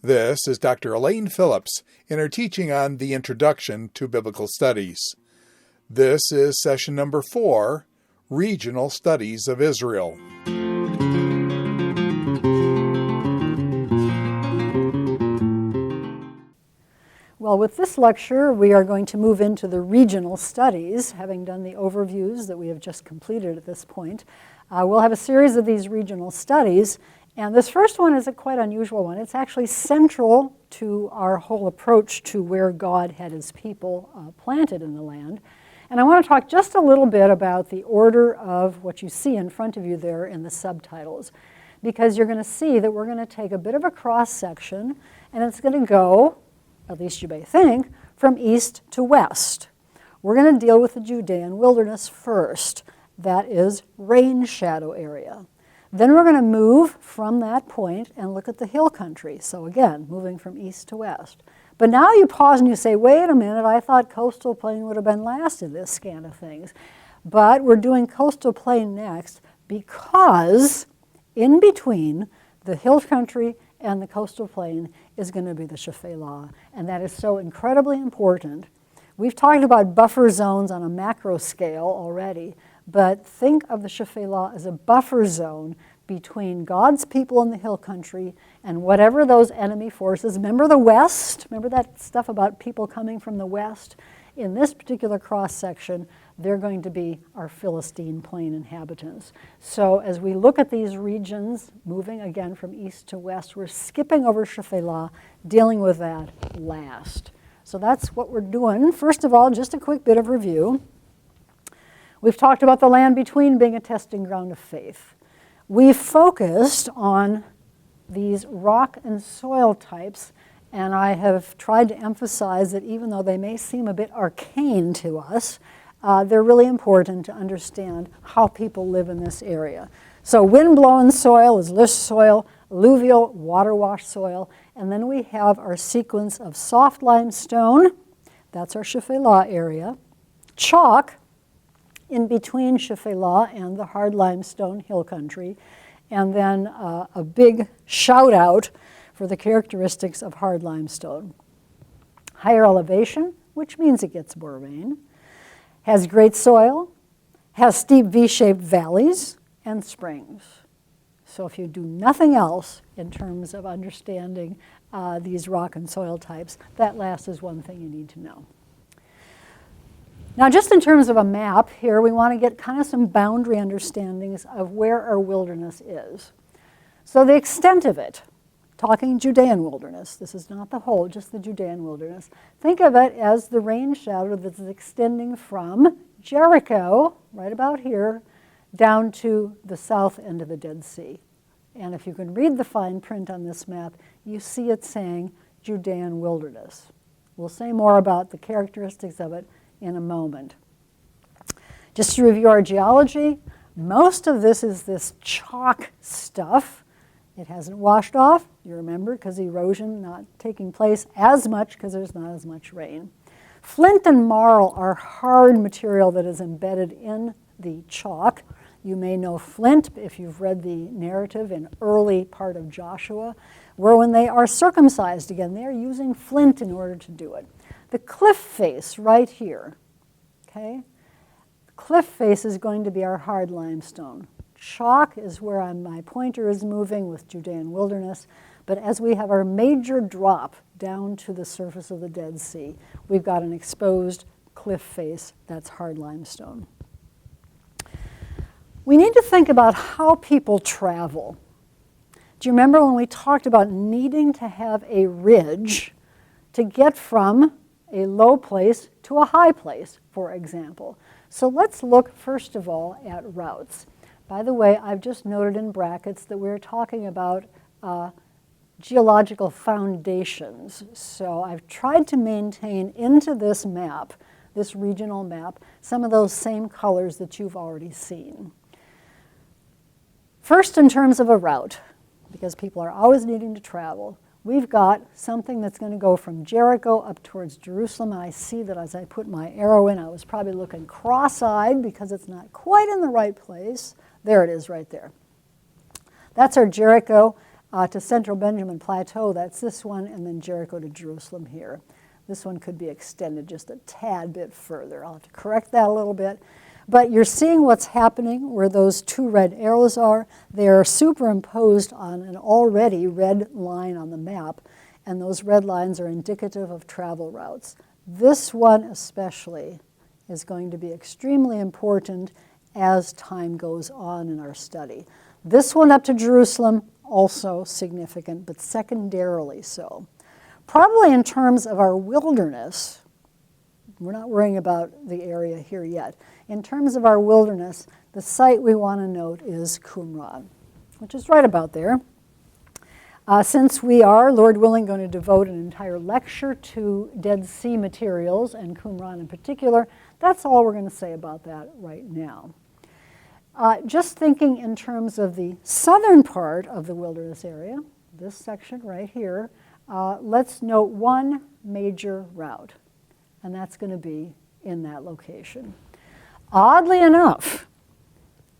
This is Dr. Elaine Phillips in her teaching on the Introduction to Biblical Studies. This is session number 4, Regional Studies of Israel. Well, with this lecture, we are going to move into the regional studies, having done the overviews that we have just completed at this point. We'll have a series of these regional studies. And this first one is a quite unusual one. It's actually central to our whole approach to where God had his people planted in the land. And I want to talk just a little bit about the order of what you see in front of you there in the subtitles, because you're going to see that we're going to take a bit of a cross-section, and it's going to go, at least you may think, from east to west. We're going to deal with the Judean wilderness first. That is rain shadow area. Then we're going to move from that point and look at the hill country. So again, moving from east to west. But now you pause and you say, wait a minute, I thought coastal plain would have been last in this scan of things. But we're doing coastal plain next because in between the hill country and the coastal plain is going to be the Shephelah. And that is so incredibly important. We've talked about buffer zones on a macro scale already. But think of the Shephelah as a buffer zone between God's people in the hill country and whatever those enemy forces. Remember the west? Remember that stuff about people coming from the west? In this particular cross-section, they're going to be our Philistine plain inhabitants. So as we look at these regions, moving again from east to west, we're skipping over Shephelah, dealing with that last. So that's what we're doing. First of all, just a quick bit of review. We've talked about the land between being a testing ground of faith. We've focused on these rock and soil types, and I have tried to emphasize that even though they may seem a bit arcane to us, they're really important to understand how people live in this area. So wind-blown soil is lish soil, alluvial, water-washed soil, and then we have our sequence of soft limestone, that's our Shephelah area, chalk, in between Shephelah and the hard limestone hill country, and then a big shout out for the characteristics of hard limestone. Higher elevation, which means it gets more rain, has great soil, has steep V-shaped valleys and springs. So if you do nothing else in terms of understanding these rock and soil types, that last is one thing you need to know. Now, just in terms of a map here, we want to get kind of some boundary understandings of where our wilderness is. So the extent of it, talking Judean wilderness, this is not the whole, just the Judean wilderness. Think of it as the rain shadow that's extending from Jericho, right about here, down to the south end of the Dead Sea. And if you can read the fine print on this map, you see it saying Judean wilderness. We'll say more about the characteristics of it in a moment. Just to review our geology, most of this is this chalk stuff. It hasn't washed off, you remember, because erosion not taking place as much because there's not as much rain. Flint and marl are hard material that is embedded in the chalk. You may know flint if you've read the narrative in early part of Joshua, where when they are circumcised again, they are using flint in order to do it. The cliff face right here, okay? The cliff face is going to be our hard limestone. Chalk is where my pointer is moving with Judean wilderness, but as we have our major drop down to the surface of the Dead Sea, we've got an exposed cliff face that's hard limestone. We need to think about how people travel. Do you remember when we talked about needing to have a ridge to get from a low place to a high place, for example? So let's look first of all at routes. By the way, I've just noted in brackets that we're talking about geological foundations. So I've tried to maintain into this map, this regional map, some of those same colors that you've already seen. First, in terms of a route, because people are always needing to travel, we've got something that's going to go from Jericho up towards Jerusalem. And I see that as I put my arrow in, I was probably looking cross-eyed because it's not quite in the right place. There it is right there. That's our Jericho to Central Benjamin Plateau. That's this one, and then Jericho to Jerusalem here. This one could be extended just a tad bit further. I'll have to correct that a little bit. But you're seeing what's happening where those two red arrows are. They are superimposed on an already red line on the map, and those red lines are indicative of travel routes. This one especially is going to be extremely important as time goes on in our study. This one up to Jerusalem, also significant, but secondarily so. Probably in terms of our wilderness, we're not worrying about the area here yet. In terms of our wilderness, the site we want to note is Qumran, which is right about there. Since we are, Lord willing, going to devote an entire lecture to Dead Sea materials, and Qumran in particular, that's all we're going to say about that right now. Just thinking in terms of the southern part of the wilderness area, this section right here, let's note one major route, and that's going to be in that location. Oddly enough,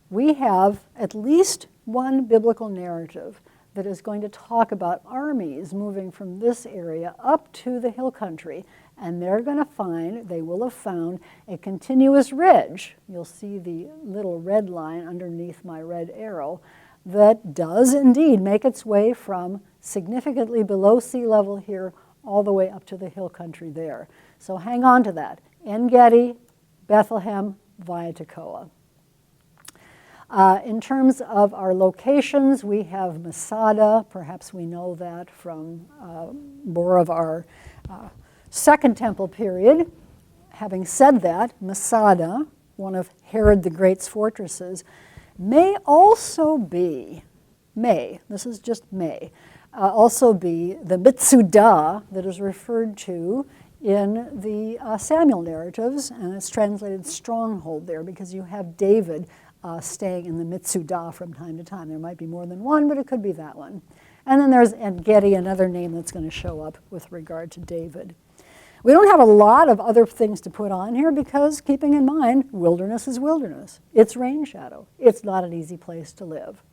we have at least one biblical narrative that is going to talk about armies moving from this area up to the hill country, and they will have found a continuous ridge. You'll see the little red line underneath my red arrow that does indeed make its way from significantly below sea level here all the way up to the hill country there. So hang on to that. En-Gedi, Bethlehem, via Tekoa. In terms of our locations, we have Masada. Perhaps we know that from more of our Second Temple period. Having said that, Masada, one of Herod the Great's fortresses, may also be the Mitsudah that is referred to in the Samuel narratives, and it's translated stronghold there because you have David staying in the Mitsudah from time to time. There might be more than one, but it could be that one. And then there's En-Gedi, another name that's going to show up with regard to David. We don't have a lot of other things to put on here because, keeping in mind, wilderness is wilderness. It's rain shadow. It's not an easy place to live.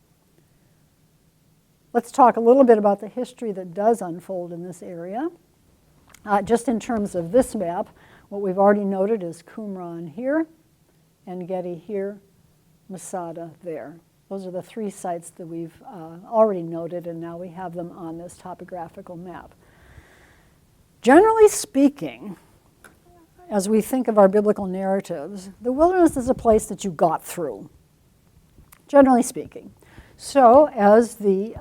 Let's talk a little bit about the history that does unfold in this area. Just in terms of this map, what we've already noted is Qumran here, En-Gedi here, Masada there. Those are the three sites that we've already noted, and now we have them on this topographical map. Generally speaking, as we think of our biblical narratives, the wilderness is a place that you got through, generally speaking. So as the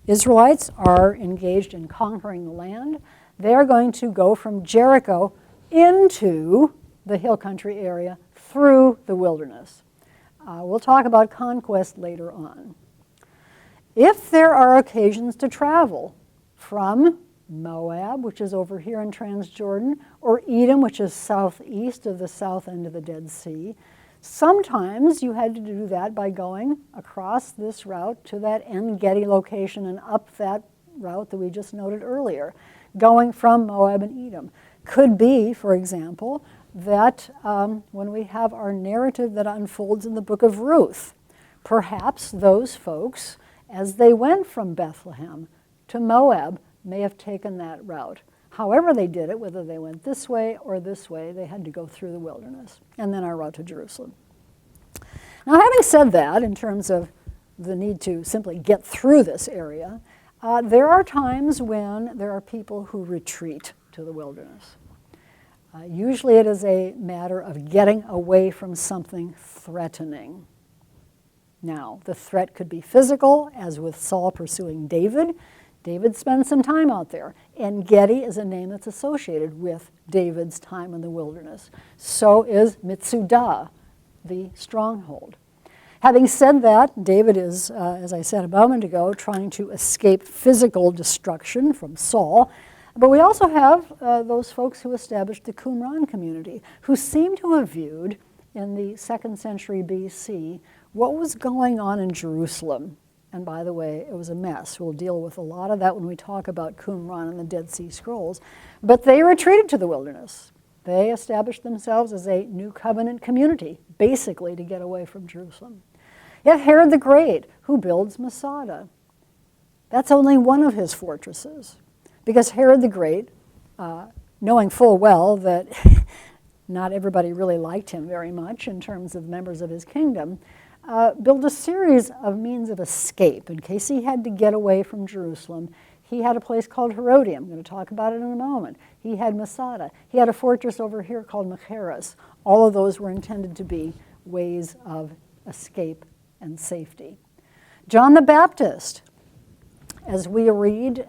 Israelites are engaged in conquering the land, they're going to go from Jericho into the hill country area through the wilderness. We'll talk about conquest later on. If there are occasions to travel from Moab, which is over here in Transjordan, or Edom, which is southeast of the south end of the Dead Sea, sometimes you had to do that by going across this route to that En-Gedi location and up that route that we just noted earlier, going from Moab and Edom. Could be, for example, that when we have our narrative that unfolds in the book of Ruth, perhaps those folks, as they went from Bethlehem to Moab, may have taken that route. However they did it, whether they went this way or this way, they had to go through the wilderness, and then our route to Jerusalem. Now, having said that, in terms of the need to simply get through this area, there are times when there are people who retreat to the wilderness. Usually it is a matter of getting away from something threatening. Now, the threat could be physical, as with Saul pursuing David. David spends some time out there. En-Gedi is a name that's associated with David's time in the wilderness. So is Mitsudah, the stronghold. Having said that, David is, as I said a moment ago, trying to escape physical destruction from Saul. But we also have those folks who established the Qumran community, who seem to have viewed, in the 2nd century BC, what was going on in Jerusalem. And by the way, it was a mess. We'll deal with a lot of that when we talk about Qumran and the Dead Sea Scrolls. But they retreated to the wilderness. They established themselves as a new covenant community, basically to get away from Jerusalem. Yet Herod the Great, who builds Masada. That's only one of his fortresses, because Herod the Great, knowing full well that not everybody really liked him very much in terms of members of his kingdom, built a series of means of escape. In case he had to get away from Jerusalem, he had a place called Herodium. I'm going to talk about it in a moment. He had Masada. He had a fortress over here called Machaerus. All of those were intended to be ways of escape and safety. John the Baptist, as we read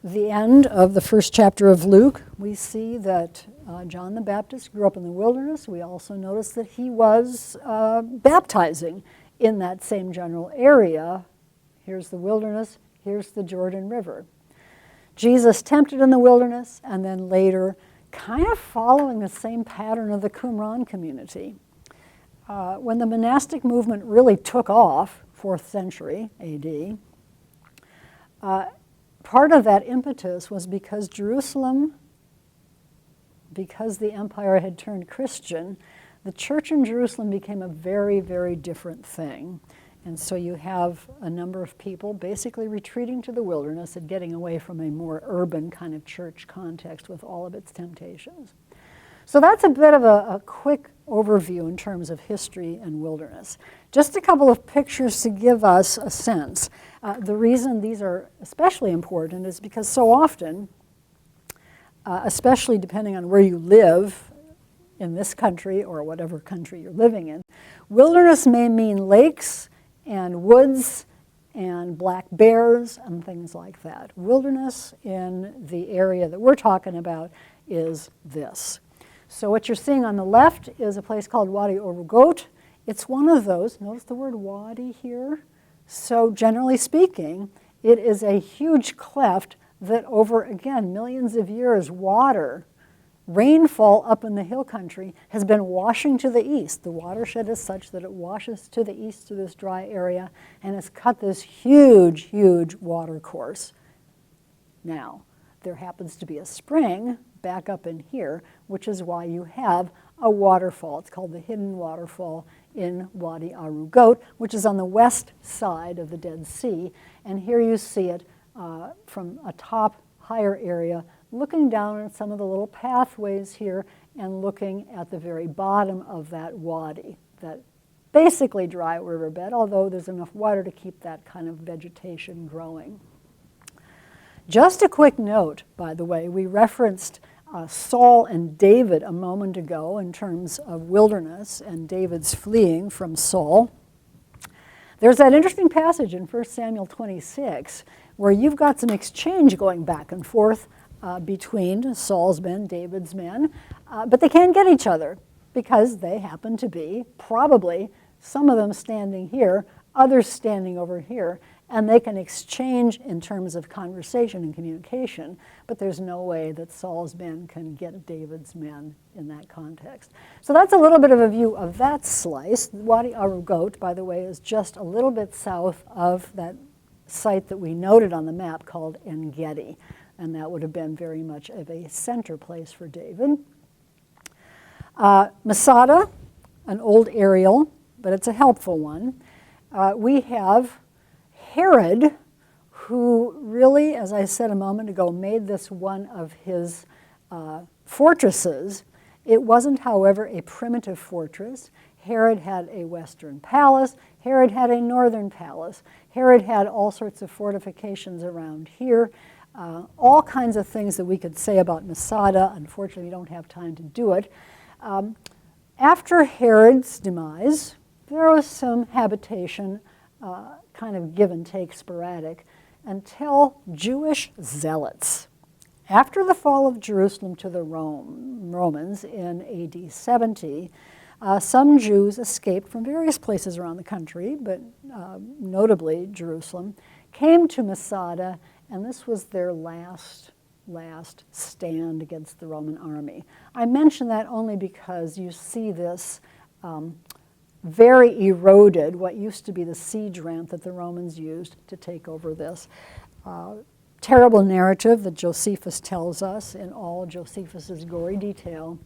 the end of the first chapter of Luke, we see that John the Baptist grew up in the wilderness. We also notice that he was baptizing in that same general area. Here's the wilderness, here's the Jordan River. Jesus tempted in the wilderness, and then later, kind of following the same pattern of the Qumran community. When the monastic movement really took off, 4th century AD, part of that impetus was because Jerusalem, because the empire had turned Christian, the church in Jerusalem became a very, very different thing. And so you have a number of people basically retreating to the wilderness and getting away from a more urban kind of church context with all of its temptations. So that's a bit of a quick overview in terms of history and wilderness. Just a couple of pictures to give us a sense. The reason these are especially important is because so often, especially depending on where you live in this country or whatever country you're living in, wilderness may mean lakes and woods and black bears and things like that. Wilderness in the area that we're talking about is this. So what you're seeing on the left is a place called Wadi Orugot. It's one of those, notice the word wadi here. So generally speaking, it is a huge cleft that over, again, millions of years, water, rainfall up in the hill country has been washing to the east. The watershed is such that it washes to the east through this dry area and has cut this huge, huge water course. Now, there happens to be a spring back up in here, which is why you have a waterfall. It's called the Hidden Waterfall in Wadi Arugot, which is on the west side of the Dead Sea. And here you see it from a top, higher area, looking down at some of the little pathways here and looking at the very bottom of that wadi, that basically dry riverbed, although there's enough water to keep that kind of vegetation growing. Just a quick note, by the way, we referenced Saul and David a moment ago in terms of wilderness and David's fleeing from Saul. There's that interesting passage in 1 Samuel 26 where you've got some exchange going back and forth between Saul's men, David's men, but they can't get each other because they happen to be probably some of them standing here, others standing over here, and they can exchange in terms of conversation and communication, but there's no way that Saul's men can get David's men in that context. So that's a little bit of a view of that slice. Wadi Arugot, by the way, is just a little bit south of that site that we noted on the map called En-Gedi, and that would have been very much of a center place for David. Masada, an old aerial, but it's a helpful one. We have Herod, who really, as I said a moment ago, made this one of his fortresses. It wasn't, however, a primitive fortress. Herod had a western palace. Herod had a northern palace. Herod had all sorts of fortifications around here. All kinds of things that we could say about Masada. Unfortunately, we don't have time to do it. After Herod's demise, there was some habitation, kind of give and take, sporadic, until Jewish zealots. After the fall of Jerusalem to the Romans in AD 70, some Jews escaped from various places around the country, but notably Jerusalem, came to Masada, and this was their last stand against the Roman army. I mention that only because you see this very eroded, what used to be the siege ramp that the Romans used to take over this. Terrible narrative that Josephus tells us in all Josephus's gory detail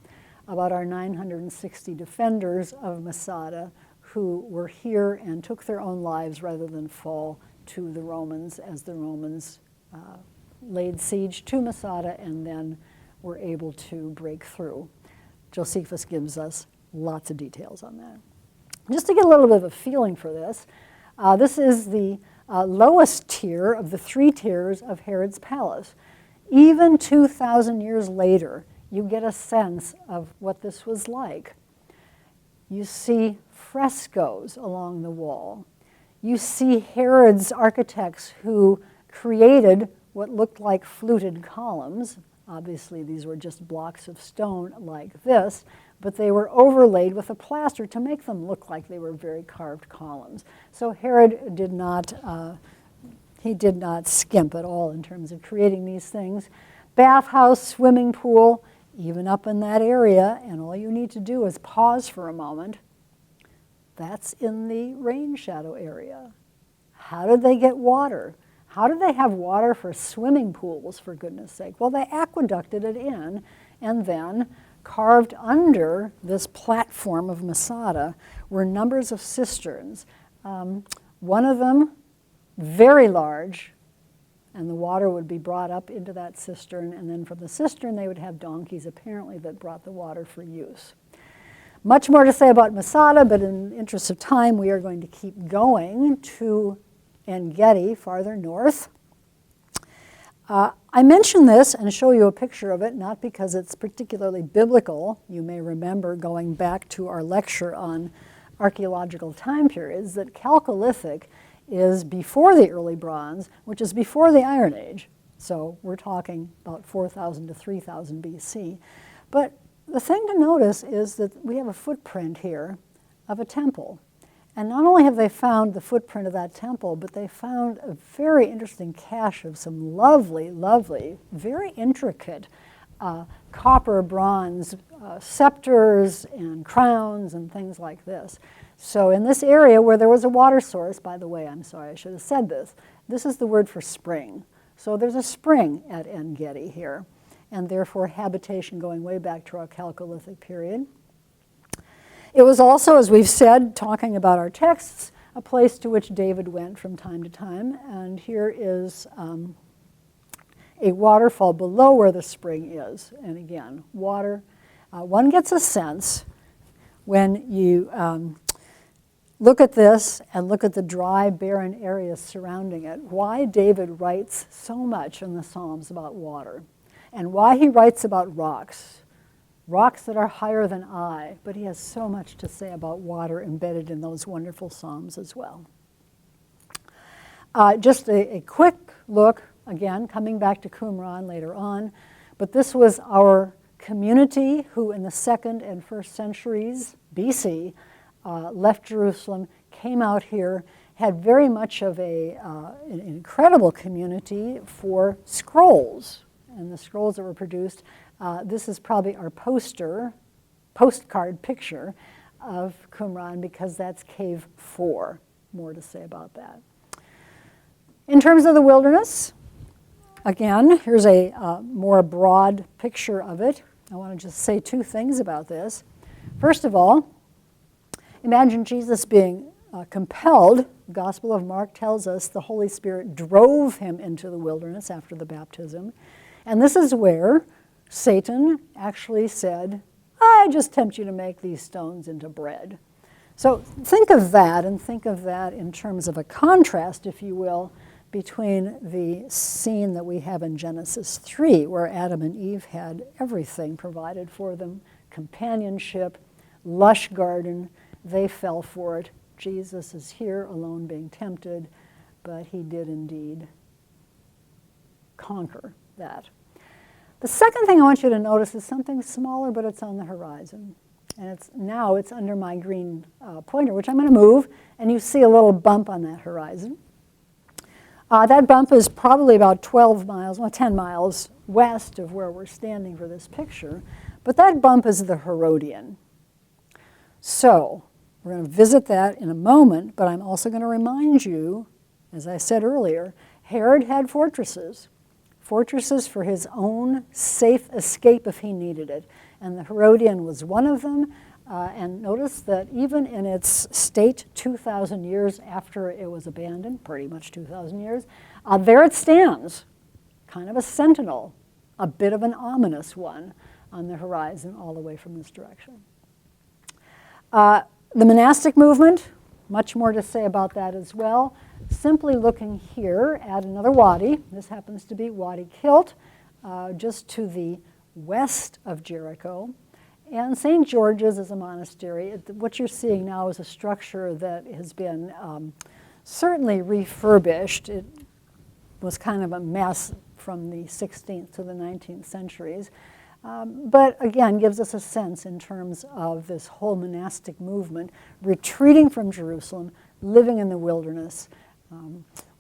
about our 960 defenders of Masada who were here and took their own lives rather than fall to the Romans as the Romans laid siege to Masada and then were able to break through. Josephus gives us lots of details on that. Just to get a little bit of a feeling for this, this is the lowest tier of the 3 tiers of Herod's palace. Even 2,000 years later, you get a sense of what this was like. You see frescoes along the wall. You see Herod's architects who created what looked like fluted columns. Obviously, these were just blocks of stone like this, but they were overlaid with a plaster to make them look like they were very carved columns. So Herod did not skimp at all in terms of creating these things. Bathhouse, swimming pool, even up in that area, and all you need to do is pause for a moment. That's in the rain shadow area. How did they get water? How did they have water for swimming pools, for goodness sake? Well, they aqueducted it in, and then carved under this platform of Masada were numbers of cisterns. One of them, very large, and the water would be brought up into that cistern, and then from the cistern they would have donkeys, apparently, that brought the water for use. Much more to say about Masada, but in the interest of time, we are going to keep going to En-Gedi, farther north. I mention this and show you a picture of it, not because it's particularly biblical. You may remember going back to our lecture on archaeological time periods that Chalcolithic is before the early bronze, which is before the Iron Age. So we're talking about 4,000 to 3,000 BC. But the thing to notice is that we have a footprint here of a temple. And not only have they found the footprint of that temple, but they found a very interesting cache of some lovely, lovely, very intricate copper, bronze scepters and crowns and things like this. So in this area where there was a water source, by the way, I'm sorry, I should have said this, this is the word for spring. So there's a spring at En-Gedi here, and therefore habitation going way back to our Chalcolithic period. It was also, as we've said, talking about our texts, a place to which David went from time to time. And here is a waterfall below where the spring is. And again, water. One gets a sense when you look at this and look at the dry, barren areas surrounding it, why David writes so much in the Psalms about water, and why he writes about rocks that are higher than I, but he has so much to say about water embedded in those wonderful Psalms as well. Just a quick look, again, coming back to Qumran later on, but this was our community who in the 2nd and 1st centuries BC left Jerusalem, came out here, had very much of an incredible community for scrolls, and the scrolls that were produced. This is probably our postcard picture of Qumran because that's Cave 4. More to say about that. In terms of the wilderness, again, here's a more broad picture of it. I want to just say 2 things about this. First of all, imagine Jesus being compelled. The Gospel of Mark tells us the Holy Spirit drove him into the wilderness after the baptism. And this is where Satan actually said, I just tempt you to make these stones into bread. So think of that, and think of that in terms of a contrast, if you will, between the scene that we have in Genesis 3, where Adam and Eve had everything provided for them, companionship, lush garden. They fell for it. Jesus is here alone being tempted, but he did indeed conquer that. The second thing I want you to notice is something smaller, but it's on the horizon. And it's under my green pointer, which I'm going to move, and you see a little bump on that horizon. That bump is probably about 10 miles west of where we're standing for this picture, but that bump is the Herodian. So we're going to visit that in a moment, but I'm also going to remind you, as I said earlier, Herod had fortresses for his own safe escape if he needed it. And the Herodian was one of them. And notice that even in its state 2,000 years after it was abandoned, pretty much 2,000 years, there it stands, kind of a sentinel, a bit of an ominous one on the horizon all the way from this direction. The monastic movement, much more to say about that as well. Simply looking here at another wadi, this happens to be Wadi Kilt, just to the west of Jericho. And St. George's is a monastery. What you're seeing now is a structure that has been certainly refurbished. It was kind of a mess from the 16th to the 19th centuries. But again, gives us a sense in terms of this whole monastic movement, retreating from Jerusalem, living in the wilderness.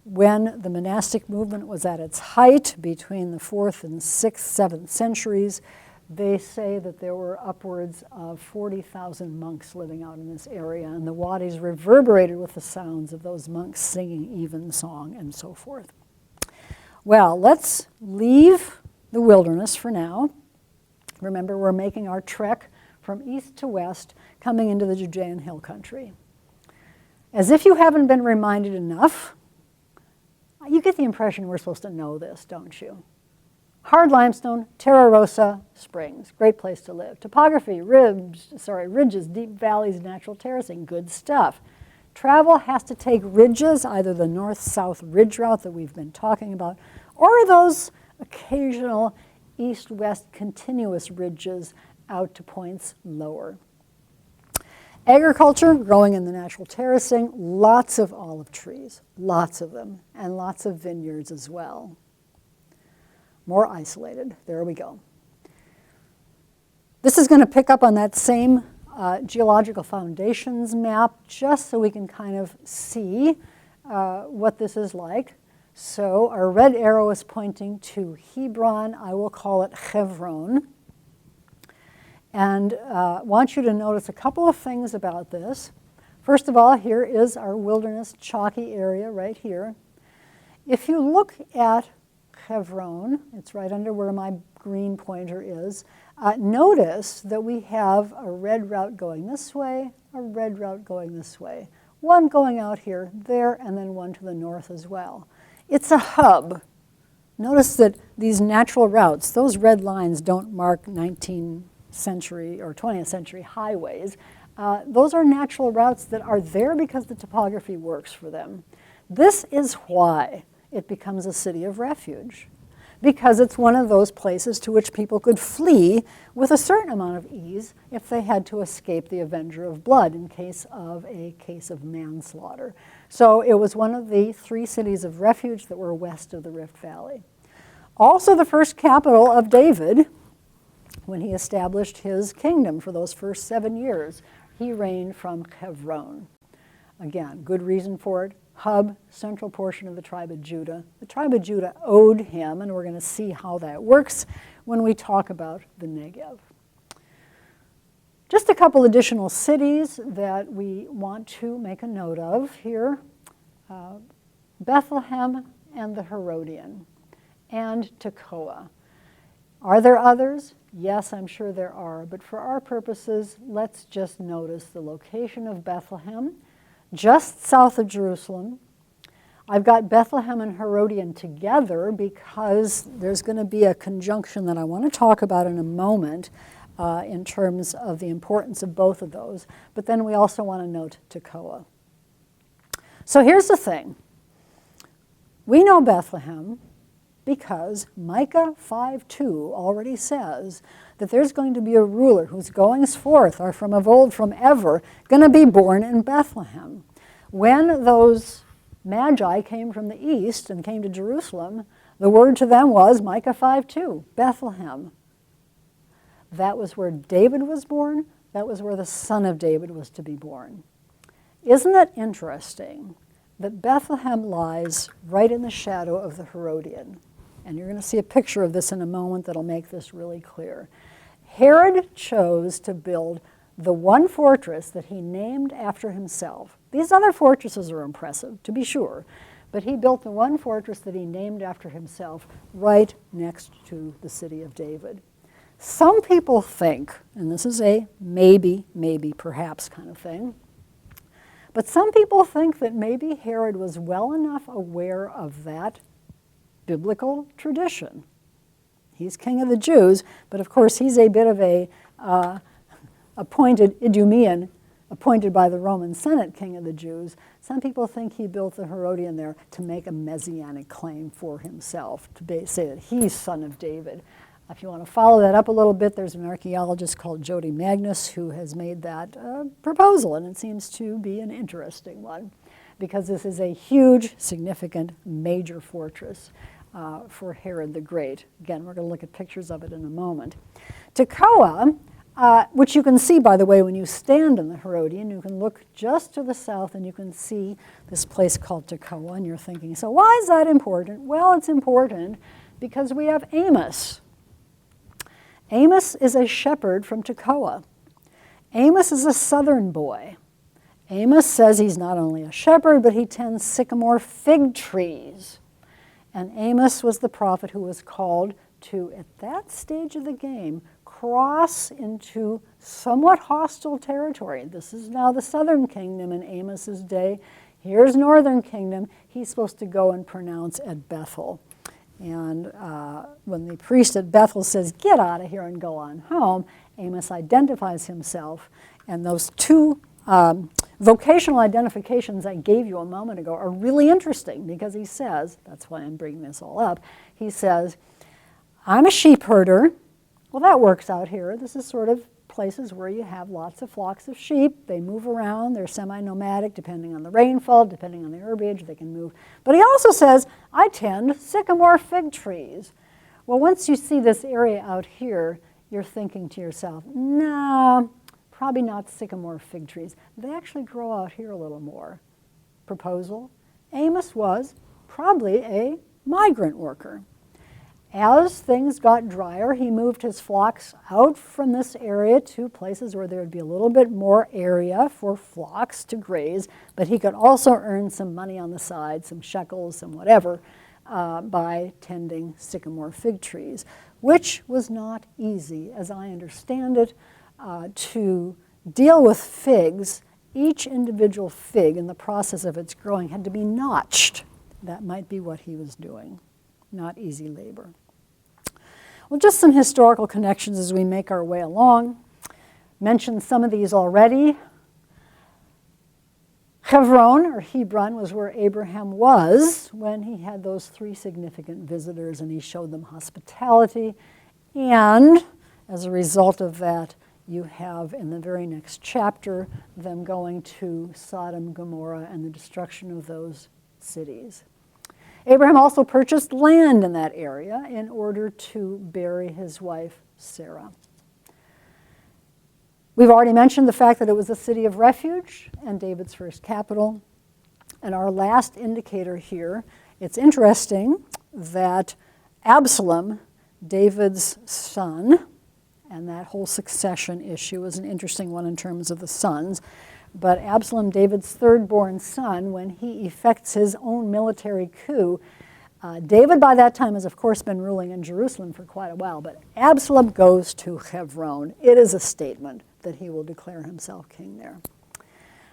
When the monastic movement was at its height between the 4th and 6th, 7th centuries, they say that there were upwards of 40,000 monks living out in this area, and the wadis reverberated with the sounds of those monks singing evensong and so forth. Well, let's leave the wilderness for now. Remember, we're making our trek from east to west, coming into the Judean hill country. As if you haven't been reminded enough, you get the impression we're supposed to know this, don't you? Hard limestone, Terra Rosa Springs, great place to live. Topography, ridges, deep valleys, natural terracing, good stuff. Travel has to take ridges, either the north-south ridge route that we've been talking about, or those occasional east-west continuous ridges out to points lower. Agriculture, growing in the natural terracing, lots of olive trees, lots of them, and lots of vineyards as well. More isolated, there we go. This is going to pick up on that same geological foundations map, just so we can kind of see what this is like. So our red arrow is pointing to Hebron. I will call it Chevron. And want you to notice a couple of things about this. First of all, here is our wilderness chalky area right here. If you look at Chevron, it's right under where my green pointer is, notice that we have a red route going this way, a red route going this way, one going out here, there, and then one to the north as well. It's a hub. Notice that these natural routes, those red lines don't mark 19th century or 20th century highways. Those are natural routes that are there because the topography works for them. This is why it becomes a city of refuge, because it's one of those places to which people could flee with a certain amount of ease if they had to escape the avenger of blood in case of a case of manslaughter. So it was one of the 3 cities of refuge that were west of the Rift Valley. Also the first capital of David when he established his kingdom for those first 7 years. He reigned from Hebron. Again, good reason for it. Hub, central portion of the tribe of Judah. The tribe of Judah owed him, and we're going to see how that works when we talk about the Negev. Just a couple additional cities that we want to make a note of here. Bethlehem and the Herodian, and Tekoa. Are there others? Yes, I'm sure there are, but for our purposes, let's just notice the location of Bethlehem, just south of Jerusalem. I've got Bethlehem and Herodian together because there's going to be a conjunction that I want to talk about in a moment in terms of the importance of both of those. But then we also want to note Tekoa. So here's the thing. We know Bethlehem because Micah 5:2 already says that there's going to be a ruler whose goings forth are from of old, from ever, going to be born in Bethlehem. When those magi came from the east and came to Jerusalem, the word to them was Micah 5:2, Bethlehem. That was where David was born. That was where the son of David was to be born. Isn't it interesting that Bethlehem lies right in the shadow of the Herodian? And you're going to see a picture of this in a moment that'll make this really clear. Herod chose to build the one fortress that he named after himself. These other fortresses are impressive, to be sure, but he built the one fortress that he named after himself right next to the city of David. Some people think, and this is a maybe, perhaps kind of thing, but some people think that maybe Herod was well enough aware of that biblical tradition. He's king of the Jews, but of course he's a bit of a appointed Idumean, appointed by the Roman Senate king of the Jews. Some people think he built the Herodian there to make a messianic claim for himself, to say that he's son of David. If you want to follow that up a little bit, there's an archaeologist called Jody Magnus who has made that proposal, and it seems to be an interesting one because this is a huge, significant, major fortress for Herod the Great. Again, we're going to look at pictures of it in a moment. Tekoa, which you can see, by the way, when you stand in the Herodian, you can look just to the south and you can see this place called Tekoa, and you're thinking, so why is that important? Well, it's important because we have Amos. Amos is a shepherd from Tekoa. Amos is a southern boy. Amos says he's not only a shepherd, but he tends sycamore fig trees. And Amos was the prophet who was called to, at that stage of the game, cross into somewhat hostile territory. This is now the southern kingdom in Amos's day. Here's northern kingdom. He's supposed to go and pronounce at Bethel. And when the priest at Bethel says, get out of here and go on home, Amos identifies himself. And those two vocational identifications I gave you a moment ago are really interesting because he says, that's why I'm bringing this all up, he says, I'm a sheep herder. Well, that works out here. This is sort of places where you have lots of flocks of sheep. They move around. They're semi-nomadic depending on the rainfall, depending on the herbage. They can move. But he also says, I tend sycamore fig trees. Well, once you see this area out here, you're thinking to yourself, no, probably not sycamore fig trees. They actually grow out here a little more. Proposal, Amos was probably a migrant worker. As things got drier, he moved his flocks out from this area to places where there would be a little bit more area for flocks to graze, but he could also earn some money on the side, some shekels, some whatever, by tending sycamore fig trees, which was not easy, as I understand it, to deal with figs. Each individual fig in the process of its growing had to be notched. That might be what he was doing. Not easy labor. Well, just some historical connections as we make our way along. Mentioned some of these already. Hebron was where Abraham was when he had those three significant visitors and he showed them hospitality. And as a result of that, you have in the very next chapter them going to Sodom, Gomorrah, and the destruction of those cities. Abraham also purchased land in that area in order to bury his wife, Sarah. We've already mentioned the fact that it was a city of refuge and David's first capital. And our last indicator here, it's interesting that Absalom, David's son, and that whole succession issue is an interesting one in terms of the sons. But Absalom, David's third-born son, when he effects his own military coup, David by that time has, of course, been ruling in Jerusalem for quite a while, but Absalom goes to Hebron. It is a statement that he will declare himself king there.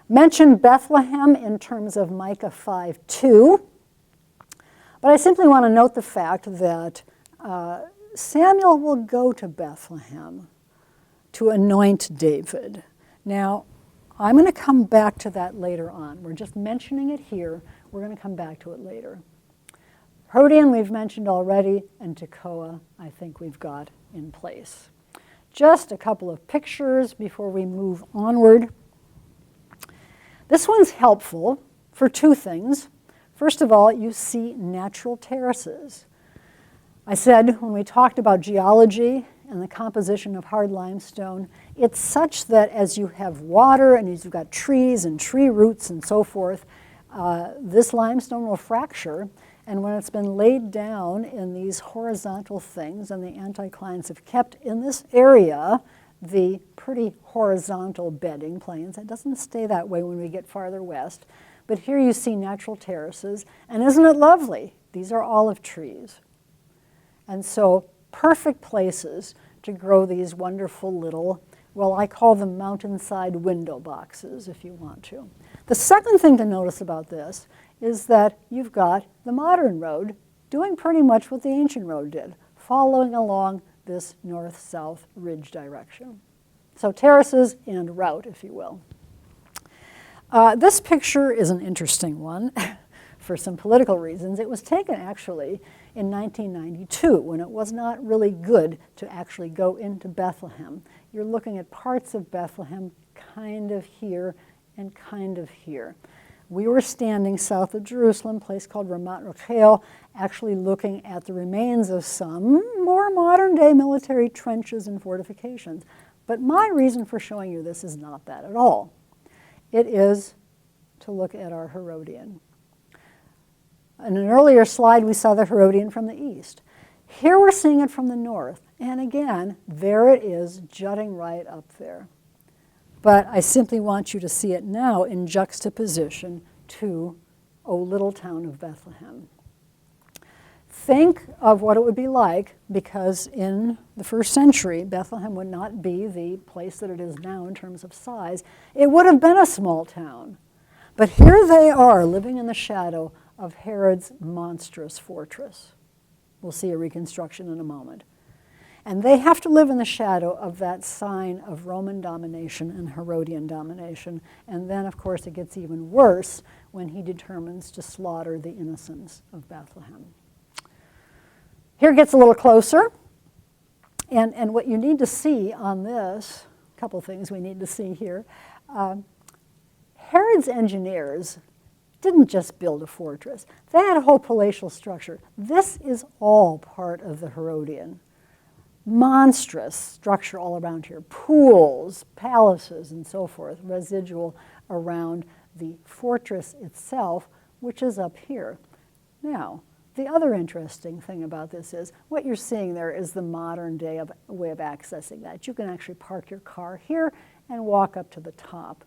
Mention Bethlehem in terms of Micah 5:2, but I simply want to note the fact that Samuel will go to Bethlehem to anoint David. Now, I'm going to come back to that later on. We're just mentioning it here. We're going to come back to it later. Herodian we've mentioned already, and Tekoa I think we've got in place. Just a couple of pictures before we move onward. This one's helpful for two things. First of all, you see natural terraces. I said when we talked about geology and the composition of hard limestone, it's such that as you have water and as you've got trees and tree roots and so forth, this limestone will fracture. And when it's been laid down in these horizontal things, and the anticlines have kept in this area the pretty horizontal bedding plains. It doesn't stay that way when we get farther west. But here you see natural terraces. And isn't it lovely? These are olive trees. And so perfect places to grow these wonderful little, well, I call them mountainside window boxes, if you want to. The second thing to notice about this is that you've got the modern road doing pretty much what the ancient road did, following along this north-south ridge direction. So terraces and route, if you will. This picture is an interesting one for some political reasons. It was taken actually in 1992 when it was not really good to actually go into Bethlehem. You're looking at parts of Bethlehem kind of here and kind of here. We were standing south of Jerusalem, a place called Ramat Rachel, actually looking at the remains of some more modern-day military trenches and fortifications. But my reason for showing you this is not that at all. It is to look at our Herodian. In an earlier slide, we saw the Herodian from the east. Here we're seeing it from the north. And again, there it is, jutting right up there. But I simply want you to see it now in juxtaposition to, O little town of Bethlehem. Think of what it would be like, because in the first century, Bethlehem would not be the place that it is now in terms of size. It would have been a small town. But here they are, living in the shadow of Herod's monstrous fortress. We'll see a reconstruction in a moment. And they have to live in the shadow of that sign of Roman domination and Herodian domination. And then, of course, it gets even worse when he determines to slaughter the innocents of Bethlehem. Here it gets a little closer. And what you need to see on this, a couple things we need to see here. Herod's engineers didn't just build a fortress. They had a whole palatial structure. This is all part of the Herodian. Monstrous structure all around here. Pools, palaces, and so forth, residual around the fortress itself, which is up here. Now, the other interesting thing about this is what you're seeing there is the modern day way of accessing that. You can actually park your car here and walk up to the top.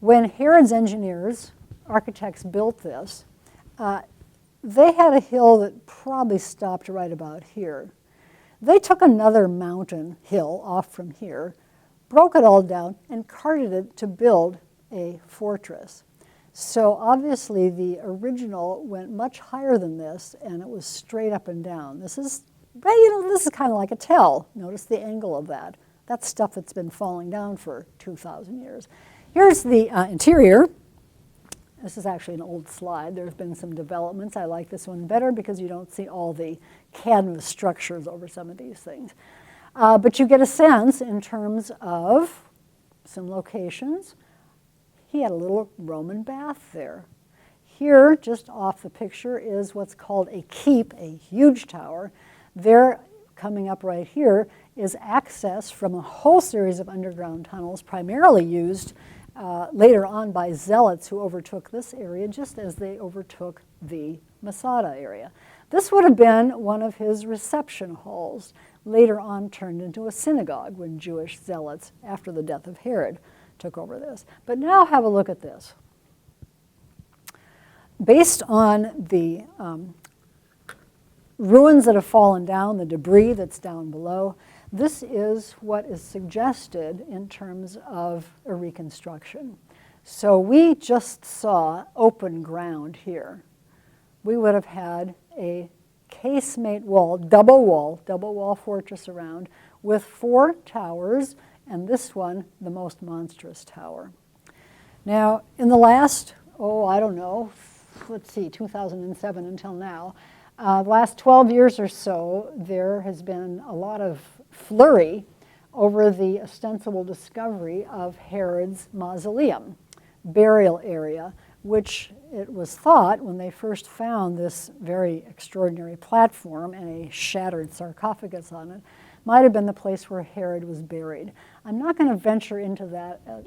When Herod's engineers, architects, built this, they had a hill that probably stopped right about here. They took another mountain hill off from here, broke it all down, and carted it to build a fortress. So obviously the original went much higher than this, and it was straight up and down. This is, this is kind of like a tell. Notice the angle of that. That's stuff that's been falling down for 2,000 years. Here's the interior. This is actually an old slide. There's been some developments. I like this one better because you don't see all the canvas structures over some of these things. But you get a sense in terms of some locations. He had a little Roman bath there. Here, just off the picture, is what's called a keep, a huge tower. There, coming up right here, is access from a whole series of underground tunnels, primarily used later on by zealots who overtook this area, just as they overtook the Masada area. This would have been one of his reception halls, later on turned into a synagogue when Jewish zealots, after the death of Herod, took over this. But now have a look at this. Based on the ruins that have fallen down, the debris that's down below, this is what is suggested in terms of a reconstruction. So we just saw open ground here. We would have had a casemate wall, double wall fortress around with 4 towers, and this one, the most monstrous tower. Now, in the last, I don't know, let's see, 2007 until now, the last 12 years or so, there has been a lot of flurry over the ostensible discovery of Herod's mausoleum, burial area, which it was thought when they first found this very extraordinary platform and a shattered sarcophagus on it, might have been the place where Herod was buried. I'm not going to venture into that at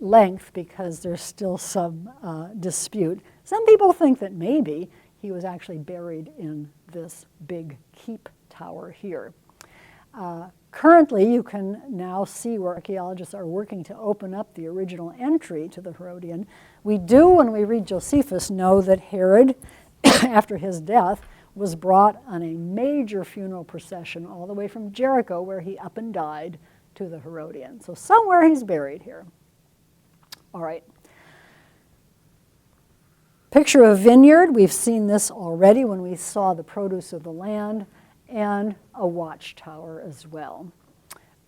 length because there's still some dispute. Some people think that maybe he was actually buried in this big keep tower here. Currently, you can now see where archaeologists are working to open up the original entry to the Herodian. We do, when we read Josephus, know that Herod, after his death, was brought on a major funeral procession all the way from Jericho, where he up and died, to the Herodian. So somewhere he's buried here. All right. Picture of vineyard. We've seen this already when we saw the produce of the land, and a watchtower as well.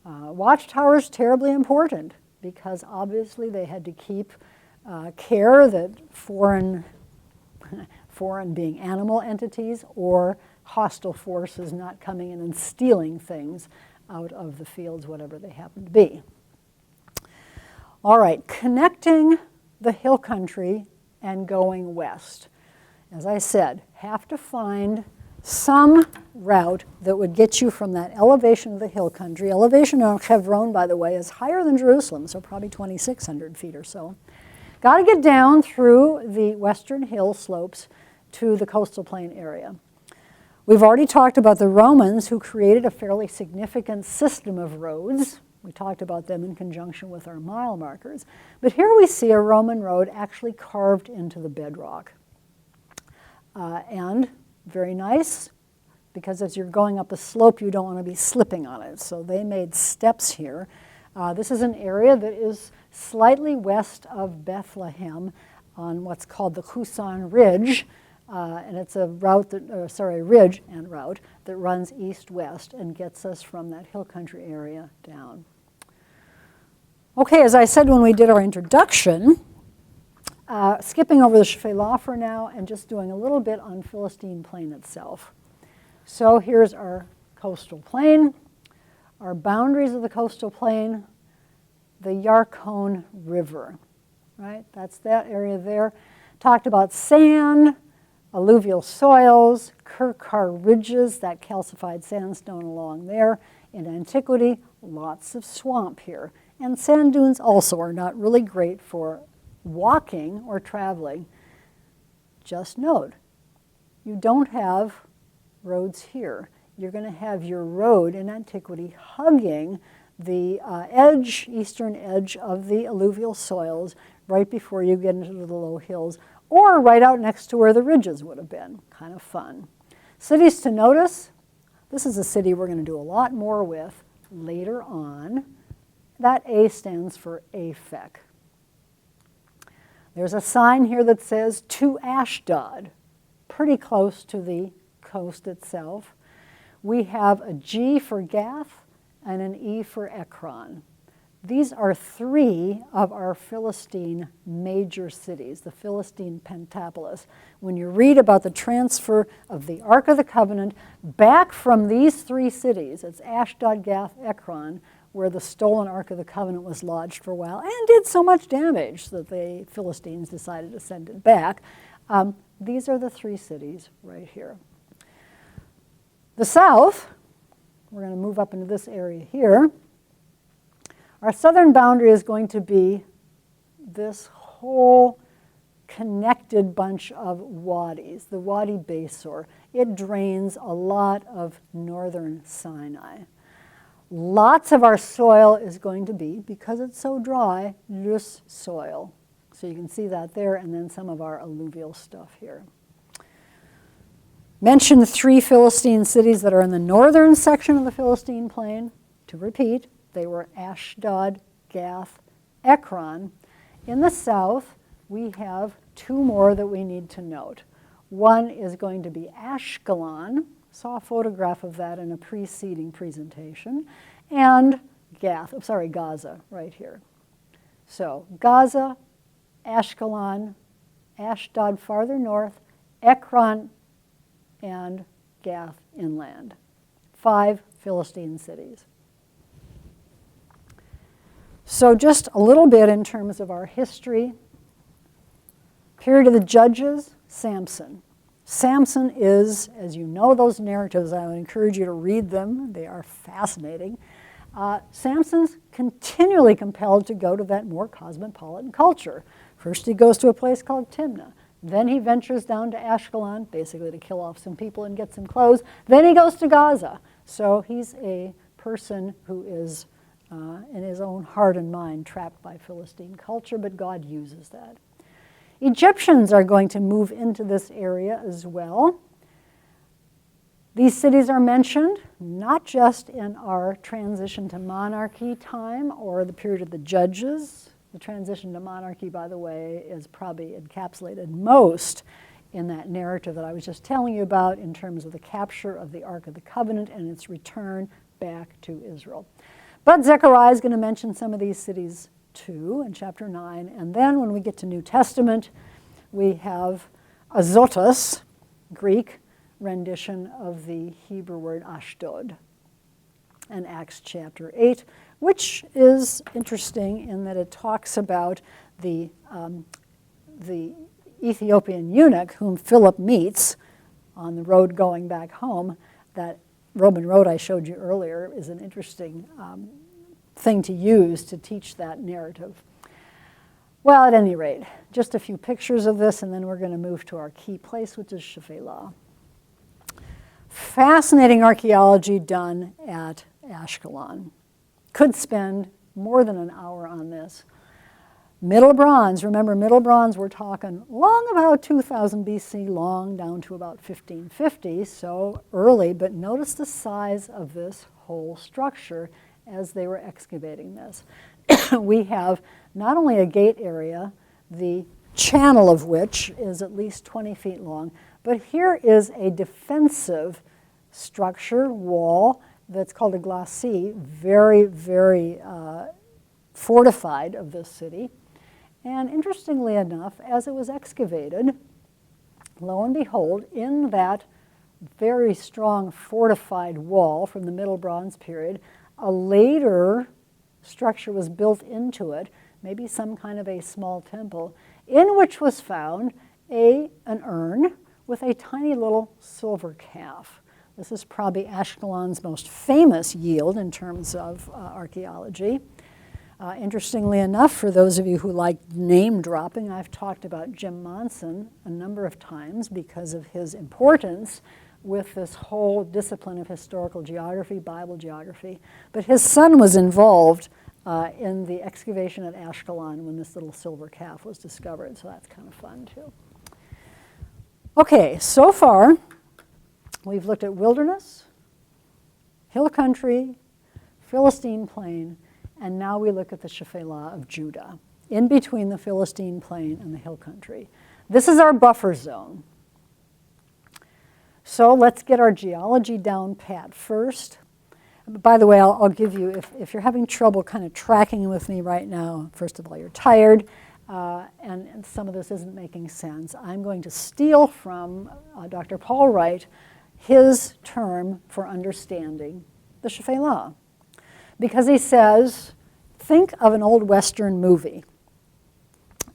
Watchtower is terribly important because obviously they had to keep care that foreign being animal entities or hostile forces not coming in and stealing things out of the fields, whatever they happen to be. All right, connecting the hill country and going west. As I said, have to find some route that would get you from that elevation of the hill country. Elevation of Hebron, by the way, is higher than Jerusalem, so probably 2,600 feet or so. Got to get down through the western hill slopes to the coastal plain area. We've already talked about the Romans, who created a fairly significant system of roads. We talked about them in conjunction with our mile markers. But here we see a Roman road actually carved into the bedrock. And very nice, because as you're going up a slope, you don't want to be slipping on it. So they made steps here. This is an area that is slightly west of Bethlehem on what's called the Husan Ridge. And it's a route that, ridge and route that runs east-west and gets us from that hill country area down. Okay, as I said when we did our introduction, skipping over the Shephelah for now and just doing a little bit on Philistine Plain itself. So here's our coastal plain, our boundaries of the coastal plain, the Yarkon River, right? That's that area there. Talked about sand, alluvial soils, Kirkar ridges, that calcified sandstone along there. In antiquity, lots of swamp here. And sand dunes also are not really great for walking or traveling. Just note, you don't have roads here. You're going to have your road in antiquity hugging the eastern edge of the alluvial soils right before you get into the low hills, or right out next to where the ridges would have been. Kind of fun. Cities to notice. This is a city we're going to do a lot more with later on. That A stands for Aphek. There's a sign here that says to Ashdod, pretty close to the coast itself. We have a G for Gath and an E for Ekron. These are three of our Philistine major cities, the Philistine Pentapolis. When you read about the transfer of the Ark of the Covenant back from these three cities, it's Ashdod, Gath, Ekron, where the stolen Ark of the Covenant was lodged for a while and did so much damage that the Philistines decided to send it back. These are the three cities right here. The south, we're going to move up into this area here. Our southern boundary is going to be this whole connected bunch of wadis, the Wadi Besor. It drains a lot of northern Sinai. Lots of our soil is going to be, because it's so dry, loose soil. So you can see that there, and then some of our alluvial stuff here. Mention the three Philistine cities that are in the northern section of the Philistine plain. To repeat, they were Ashdod, Gath, Ekron. In the south, we have two more that we need to note. One is going to be Ashkelon. Saw a photograph of that in a preceding presentation. And Gaza, right here. So Gaza, Ashkelon, Ashdod farther north, Ekron, and Gath inland. 5 Philistine cities. So just a little bit in terms of our history. Period of the Judges, Samson. Samson is, as you know those narratives, I would encourage you to read them. They are fascinating. Samson's continually compelled to go to that more cosmopolitan culture. First he goes to a place called Timnah. Then he ventures down to Ashkelon, basically to kill off some people and get some clothes. Then he goes to Gaza. So he's a person who is, in his own heart and mind, trapped by Philistine culture, but God uses that. Egyptians are going to move into this area as well. These cities are mentioned not just in our transition to monarchy time or the period of the judges. The transition to monarchy, by the way, is probably encapsulated most in that narrative that I was just telling you about in terms of the capture of the Ark of the Covenant and its return back to Israel. But Zechariah is going to mention some of these cities too in chapter 9. And then when we get to New Testament, we have Azotus, Greek rendition of the Hebrew word Ashdod, and Acts chapter 8, which is interesting in that it talks about the Ethiopian eunuch whom Philip meets on the road going back home. That Roman road I showed you earlier is an interesting thing to use to teach that narrative. Well, at any rate, just a few pictures of this, and then we're going to move to our key place, which is Shephelah. Fascinating archaeology done at Ashkelon. Could spend more than an hour on this. Middle Bronze, remember Middle Bronze, we're talking long about 2000 BC, long down to about 1550, so early, but notice the size of this whole structure as they were excavating this. We have not only a gate area, the channel of which is at least 20 feet long, but here is a defensive structure, wall, that's called a glacis, very, very fortified of this city. And interestingly enough, as it was excavated, lo and behold, in that very strong fortified wall from the Middle Bronze period, a later structure was built into it, maybe some kind of a small temple, in which was found an urn with a tiny little silver calf. This is probably Ashkelon's most famous yield in terms of archaeology. Interestingly enough, for those of you who like name dropping, I've talked about Jim Monson a number of times because of his importance with this whole discipline of historical geography, Bible geography. But his son was involved in the excavation at Ashkelon when this little silver calf was discovered, so that's kind of fun too. Okay, so far we've looked at wilderness, hill country, Philistine plain, and now we look at the Shephelah of Judah, in between the Philistine plain and the hill country. This is our buffer zone. So let's get our geology down pat first. By the way, I'll give you, if you're having trouble kind of tracking with me right now, first of all, you're tired, and some of this isn't making sense. I'm going to steal from Dr. Paul Wright his term for understanding the Shephelah. Because he says, think of an old Western movie.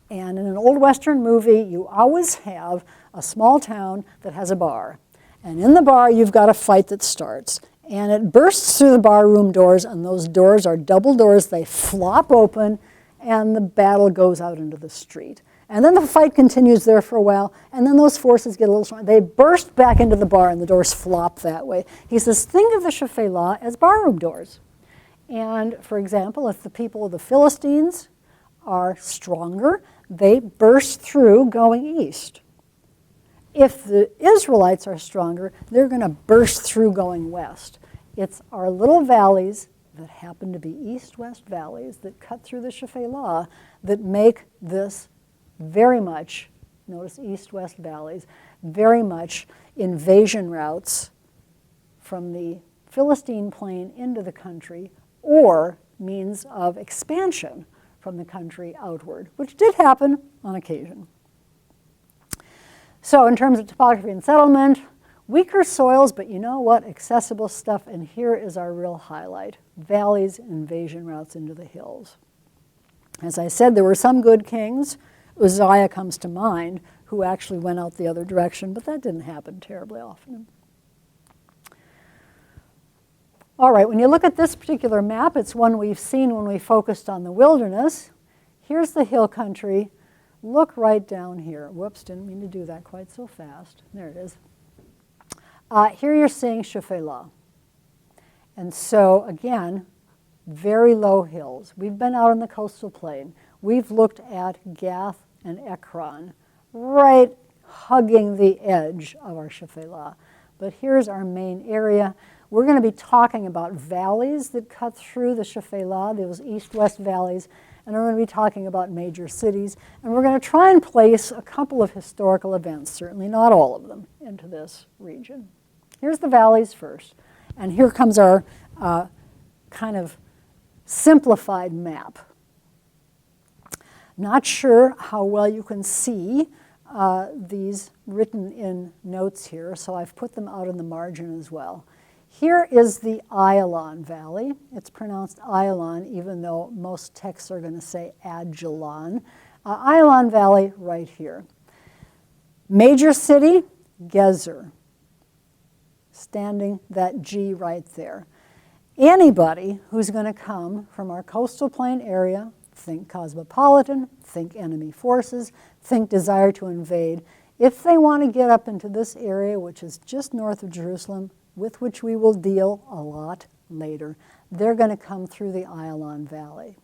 And in an old Western movie, you always have a small town that has a bar. And in the bar, you've got a fight that starts. And it bursts through the barroom doors, and those doors are double doors. They flop open, and the battle goes out into the street. And then the fight continues there for a while, and then those forces get a little stronger. They burst back into the bar, and the doors flop that way. He says, think of the Shephelah as barroom doors. And, for example, if the people of the Philistines are stronger, they burst through going east. If the Israelites are stronger, they're going to burst through going west. It's our little valleys that happen to be east-west valleys that cut through the Shephelah that make this very much, notice east-west valleys, very much invasion routes from the Philistine plain into the country, or means of expansion from the country outward, which did happen on occasion. So in terms of topography and settlement, weaker soils, but you know what? Accessible stuff, and here is our real highlight. Valleys, invasion routes into the hills. As I said, there were some good kings. Uzziah comes to mind, who actually went out the other direction, but that didn't happen terribly often. All right, when you look at this particular map, it's one we've seen when we focused on the wilderness. Here's the hill country. Look right down here. Whoops, didn't mean to do that quite so fast. There it is. Here you're seeing Shephelah. And so, again, very low hills. We've been out on the coastal plain. We've looked at Gath and Ekron, right hugging the edge of our Shephelah. but here's our main area. We're going to be talking about valleys that cut through the Shephelah, those east-west valleys, and we're going to be talking about major cities, and we're going to try and place a couple of historical events, certainly not all of them, into this region. Here's the valleys first, and here comes our kind of simplified map. Not sure how well you can see these written in notes here, so I've put them out in the margin as well. Here is the Ayalon Valley. It's pronounced Ayalon, even though most texts are going to say Ajalon. Ayalon Valley right here. Major city, Gezer. Standing that G right there. Anybody who's going to come from our coastal plain area, think cosmopolitan, think enemy forces, think desire to invade. If they want to get up into this area, which is just north of Jerusalem, with which we will deal a lot later, they're going to come through the Ayalon Valley.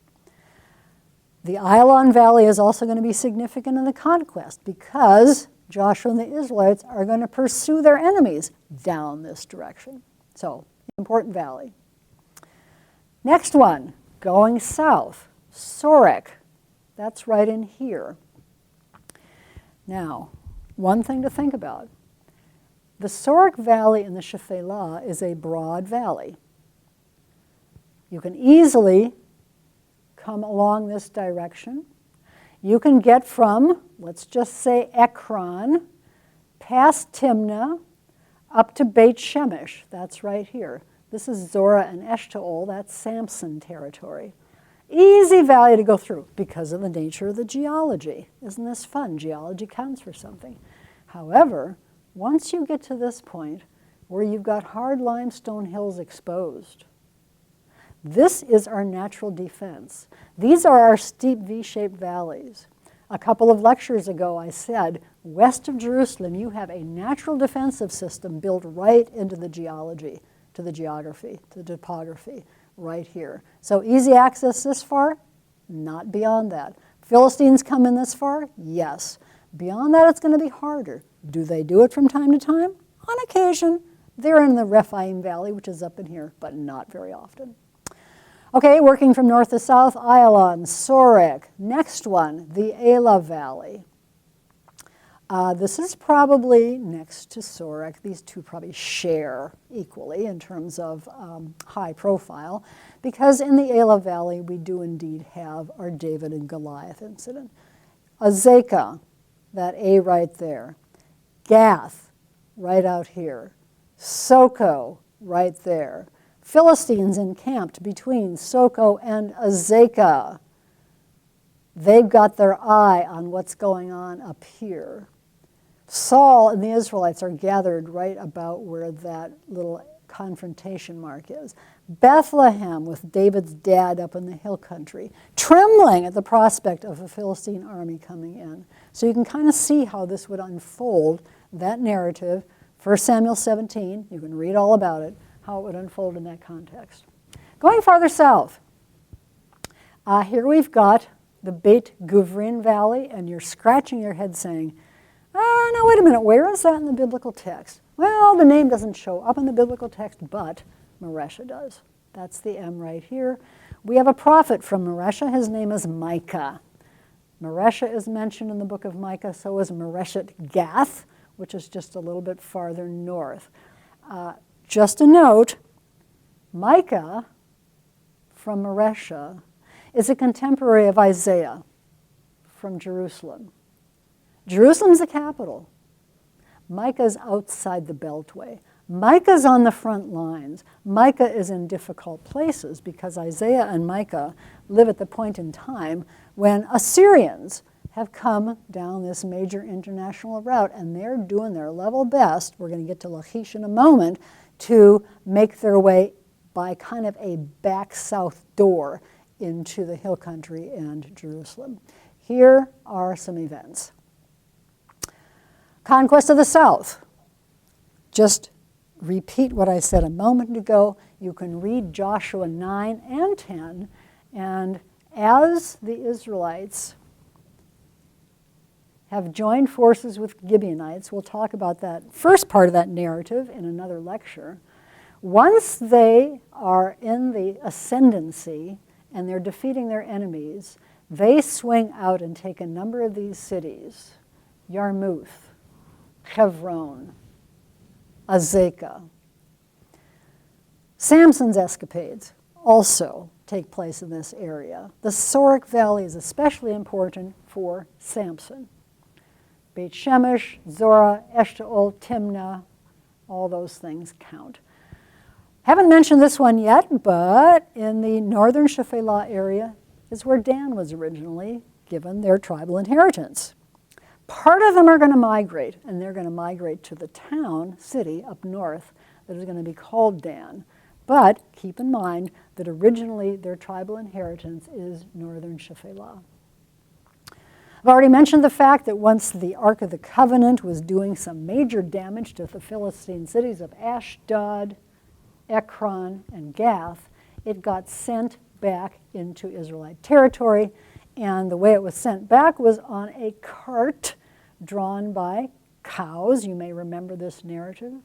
The Ayalon Valley is also going to be significant in the conquest because Joshua and the Israelites are going to pursue their enemies down this direction. So, important valley. Next one, going south, Sorek. That's right in here. Now, one thing to think about. The Sorek Valley in the Shephelah is a broad valley. You can easily come along this direction. You can get from, let's just say Ekron, past Timnah, up to Beit Shemesh. That's right here. This is Zorah and Eshtaol. That's Samson territory. Easy valley to go through because of the nature of the geology. Isn't this fun? Geology counts for something. However, once you get to this point where you've got hard limestone hills exposed, this is our natural defense. These are our steep V-shaped valleys. A couple of lectures ago I said, west of Jerusalem you have a natural defensive system built right into the geology, to the geography, to the topography, right here. So easy access this far? Not beyond that. Philistines come in this far? Yes. Beyond that it's going to be harder. Do they do it from time to time? On occasion. They're in the Rephaim Valley, which is up in here, but not very often. Okay, working from north to south, Ayalon, Sorek. Next one, the Elah Valley. This is probably next to Sorek. These two probably share equally in terms of high profile, because in the Elah Valley we do indeed have our David and Goliath incident. Azekah, that A right there. Gath, right out here. Soko, right there. Philistines encamped between Soko and Azekah. They've got their eye on what's going on up here. Saul and the Israelites are gathered right about where that little confrontation mark is. Bethlehem with David's dad up in the hill country, trembling at the prospect of a Philistine army coming in. So you can kind of see how this would unfold, that narrative. 1 Samuel 17, you can read all about it, how it would unfold in that context. Going farther south, here we've got the Beit Guvrin Valley, and you're scratching your head saying, now wait a minute, where is that in the biblical text? Well, the name doesn't show up in the biblical text, but Maresha does. That's the M right here. We have a prophet from Maresha. His name is Micah. Maresha is mentioned in the book of Micah, so is Mareshet Gath, which is just a little bit farther north. Just a note, Micah from Maresha is a contemporary of Isaiah from Jerusalem. Jerusalem's the capital. Micah's outside the Beltway. Micah's on the front lines. Micah is in difficult places because Isaiah and Micah live at the point in time when Assyrians have come down this major international route, and they're doing their level best, we're going to get to Lachish in a moment, to make their way by kind of a back south door into the hill country and Jerusalem. Here are some events. Conquest of the south. Just repeat what I said a moment ago. You can read Joshua 9 and 10, and as the Israelites have joined forces with Gibeonites. We'll talk about that first part of that narrative in another lecture. Once they are in the ascendancy and they're defeating their enemies, they swing out and take a number of these cities: Yarmouth, Hebron, Azekah. Samson's escapades also take place in this area. The Sorek Valley is especially important for Samson. Beit Shemesh, Zorah, Eshtaol, Timnah, all those things count. Haven't mentioned this one yet, but in the northern Shephelah area is where Dan was originally given their tribal inheritance. Part of them are going to migrate, and they're going to migrate to the town, city up north, that is going to be called Dan. But keep in mind that originally their tribal inheritance is northern Shephelah. I've already mentioned the fact that once the Ark of the Covenant was doing some major damage to the Philistine cities of Ashdod, Ekron, and Gath, it got sent back into Israelite territory, and the way it was sent back was on a cart drawn by cows. You may remember this narrative.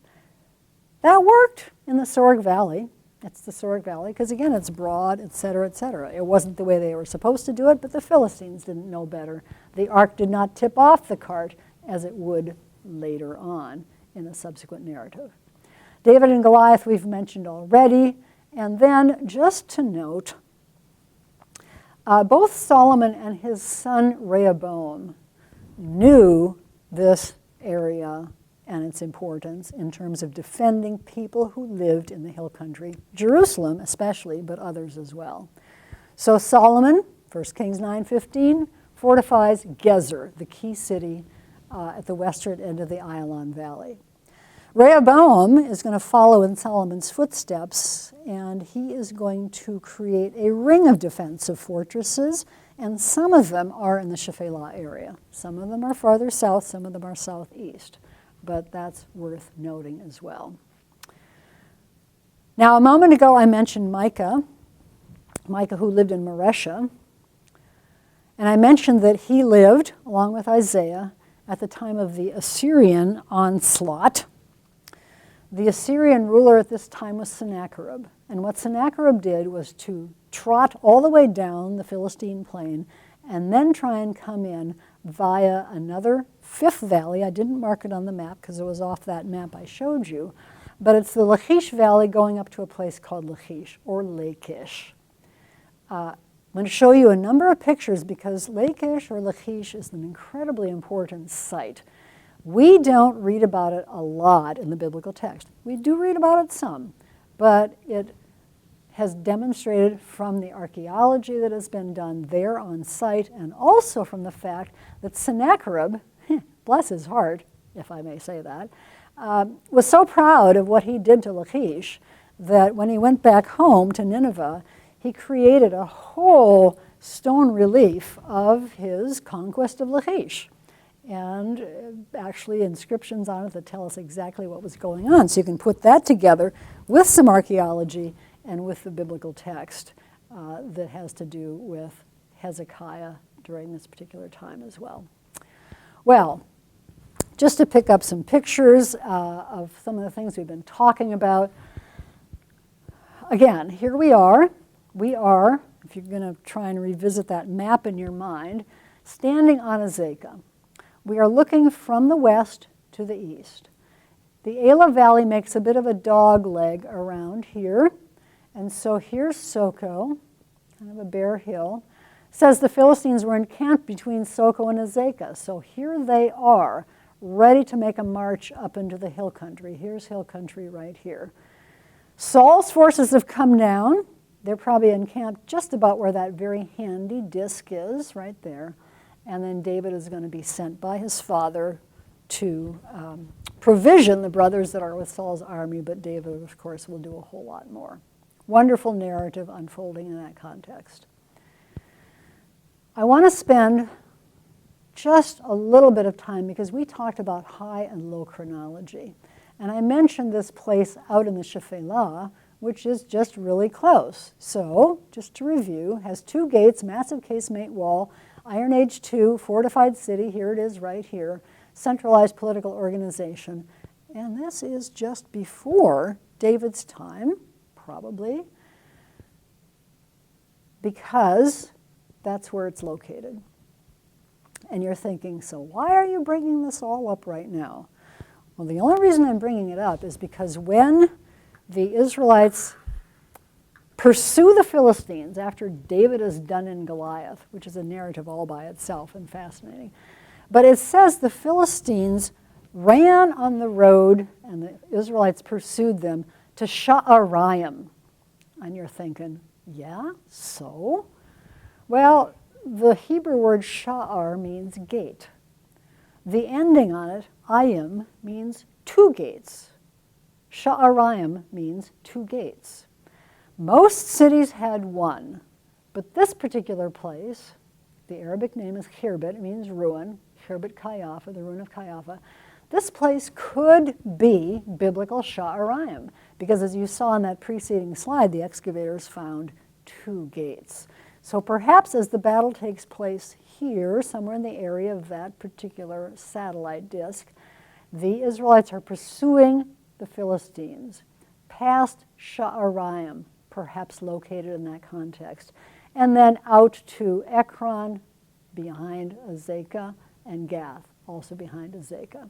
That worked in the Sorek Valley. It's the Sorek Valley because, again, it's broad, et cetera, et cetera. It wasn't the way they were supposed to do it, but the Philistines didn't know better. The ark did not tip off the cart as it would later on in a subsequent narrative. David and Goliath we've mentioned already. And then, just to note, both Solomon and his son Rehoboam knew this area and its importance in terms of defending people who lived in the hill country, Jerusalem especially, but others as well. So Solomon, 1 Kings 9:15, fortifies Gezer, the key city at the western end of the Ayalon Valley. Rehoboam is going to follow in Solomon's footsteps, and he is going to create a ring of defensive fortresses, and some of them are in the Shephelah area. Some of them are farther south, some of them are southeast, but that's worth noting as well. Now, a moment ago I mentioned Micah who lived in Mareshah, and I mentioned that he lived, along with Isaiah, at the time of the Assyrian onslaught. The Assyrian ruler at this time was Sennacherib. And what Sennacherib did was to trot all the way down the Philistine plain and then try and come in via another fifth valley. I didn't mark it on the map because it was off that map I showed you. But it's the Lachish Valley going up to a place called Lachish, or Lachish. I'm going to show you a number of pictures because Lachish or Lachish is an incredibly important site. We don't read about it a lot in the biblical text. We do read about it some, but it has demonstrated from the archaeology that has been done there on site and also from the fact that Sennacherib, bless his heart, if I may say that, was so proud of what he did to Lachish that when he went back home to Nineveh, he created a whole stone relief of his conquest of Lachish. And actually inscriptions on it that tell us exactly what was going on. So you can put that together with some archaeology and with the biblical text that has to do with Hezekiah during this particular time as well. Well, just to pick up some pictures of some of the things we've been talking about. Again, here we are. We are, if you're going to try and revisit that map in your mind, standing on Azekah. We are looking from the west to the east. The Elah Valley makes a bit of a dog leg around here. And so here's Soko, kind of a bare hill. Says the Philistines were encamped between Soko and Azekah. So here they are, ready to make a march up into the hill country. Here's hill country right here. Saul's forces have come down. They're probably encamped just about where that very handy disc is, right there. And then David is going to be sent by his father to provision the brothers that are with Saul's army, but David, of course, will do a whole lot more. Wonderful narrative unfolding in that context. I want to spend just a little bit of time because we talked about high and low chronology. And I mentioned this place out in the Shephelah, which is just really close. So, just to review, has two gates, massive casemate wall, Iron Age 2, fortified city, here it is right here, centralized political organization. And this is just before David's time, probably, because that's where it's located. And you're thinking, so why are you bringing this all up right now? Well, the only reason I'm bringing it up is because when the Israelites pursue the Philistines after David is done in Goliath, which is a narrative all by itself and fascinating, but it says the Philistines ran on the road and the Israelites pursued them to Sha'araim. And you're thinking, yeah, so? Well, the Hebrew word sha'ar means gate. The ending on it, ayim, means two gates. Sha'araim means two gates. Most cities had one, but this particular place, the Arabic name is Khirbet, it means ruin, Khirbet Kayafa, the ruin of Kayafa. This place could be biblical Sha'araim, because as you saw in that preceding slide, the excavators found two gates. So perhaps as the battle takes place here, somewhere in the area of that particular satellite disk, the Israelites are pursuing the Philistines past Sha'araim, perhaps located in that context, and then out to Ekron, behind Azekah, and Gath, also behind Azekah.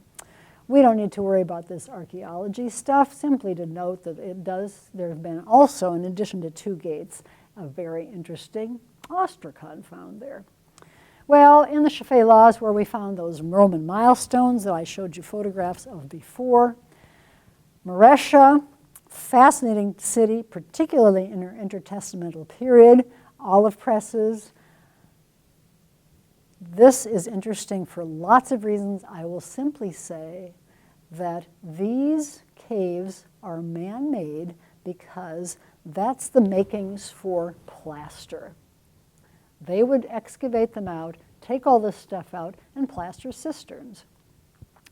We don't need to worry about this archaeology stuff, simply to note that there have been also, in addition to two gates, a very interesting ostracon found there. Well, in the Shephelas, where we found those Roman milestones that I showed you photographs of before, Maresha, fascinating city, particularly in her intertestamental period, olive presses. This is interesting for lots of reasons. I will simply say that these caves are man-made because that's the makings for plaster. They would excavate them out, take all this stuff out, and plaster cisterns.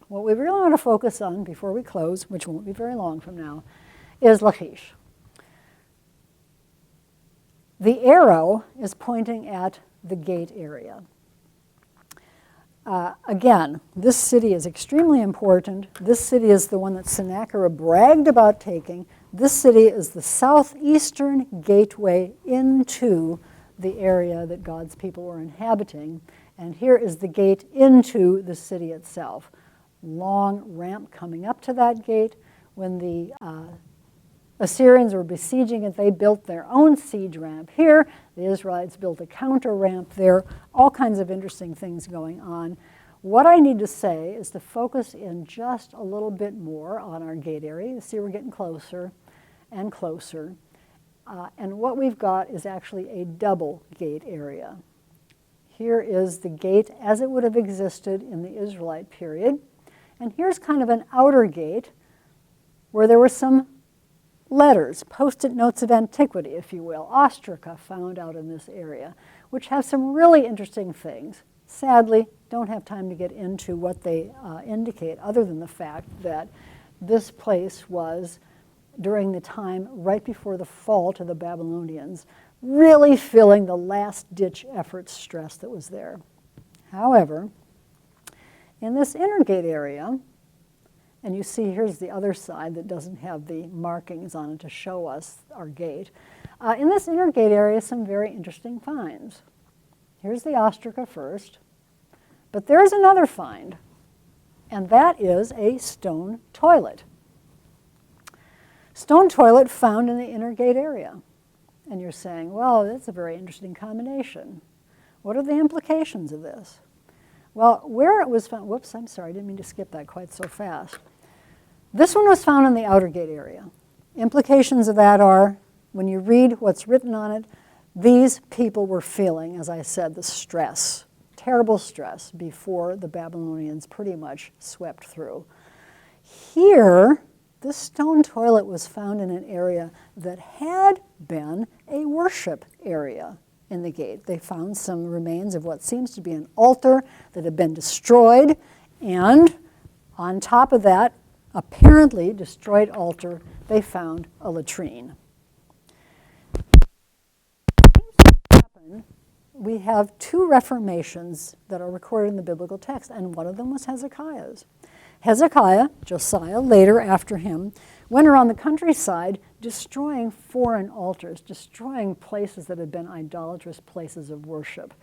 What we really want to focus on before we close, which won't be very long from now, is Lachish. The arrow is pointing at the gate area. Again, this city is extremely important. This city is the one that Sennacherib bragged about taking. This city is the southeastern gateway into the area that God's people were inhabiting. And here is the gate into the city itself. Long ramp coming up to that gate. When the Assyrians were besieging it, they built their own siege ramp here. The Israelites built a counter ramp there. All kinds of interesting things going on. What I need to say is to focus in just a little bit more on our gate area. You see we're getting closer and closer. And what we've got is actually a double gate area. Here is the gate as it would have existed in the Israelite period. And here's kind of an outer gate where there were some letters, post-it notes of antiquity, if you will, ostraca found out in this area, which have some really interesting things. Sadly, don't have time to get into what they indicate, other than the fact that this place was, during the time right before the fall to the Babylonians, really filling the last-ditch effort stress that was there. However, in this inner gate area, and you see here's the other side that doesn't have the markings on it to show us our gate. In this inner gate area, some very interesting finds. Here's the ostraca first, but there's another find, and that is a stone toilet. Stone toilet found in the inner gate area. And you're saying, well, that's a very interesting combination. What are the implications of this? Well, where it was found, whoops, I'm sorry, I didn't mean to skip that quite so fast. This one was found in the outer gate area. Implications of that are, when you read what's written on it, these people were feeling, as I said, the stress, terrible stress, before the Babylonians pretty much swept through. Here, this stone toilet was found in an area that had been a worship area in the gate. They found some remains of what seems to be an altar that had been destroyed, and on top of that apparently destroyed altar, they found a latrine. What seems to happen we have two reformations that are recorded in the biblical text, and one of them was Hezekiah's. Hezekiah, Josiah, later after him, went around the countryside destroying foreign altars, destroying places that had been idolatrous places of worship.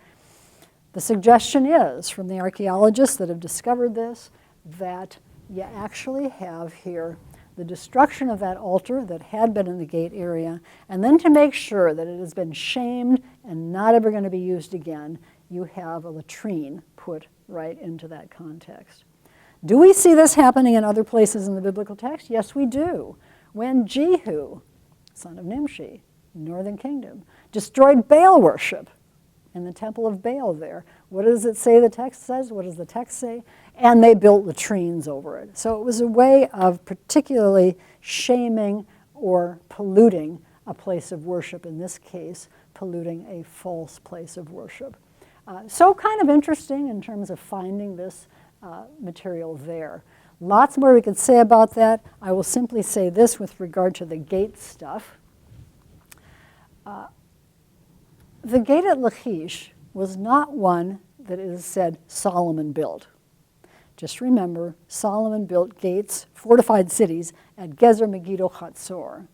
The suggestion is, from the archaeologists that have discovered this, that you actually have here the destruction of that altar that had been in the gate area, and then to make sure that it has been shamed and not ever going to be used again, you have a latrine put right into that context. Do we see this happening in other places in the biblical text? Yes, we do. When Jehu, son of Nimshi, northern kingdom, destroyed Baal worship in the temple of Baal there. What does it say the text says? What does the text say? And they built latrines over it. So it was a way of particularly shaming or polluting a place of worship, in this case, polluting a false place of worship. So kind of interesting in terms of finding this material there. Lots more we could say about that. I will simply say this with regard to the gate stuff. The gate at Lachish was not one that it is said Solomon built. Just remember, Solomon built gates, fortified cities, at Gezer Megiddo Chatzor.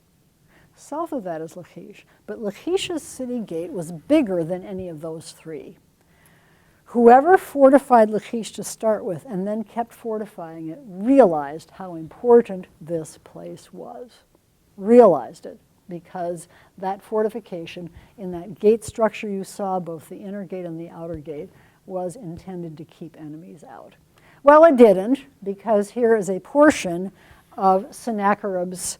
South of that is Lachish, but Lachish's city gate was bigger than any of those three. Whoever fortified Lachish to start with and then kept fortifying it realized how important this place was. Realized it, because that fortification in that gate structure you saw, both the inner gate and the outer gate, was intended to keep enemies out. Well, it didn't, because here is a portion of Sennacherib's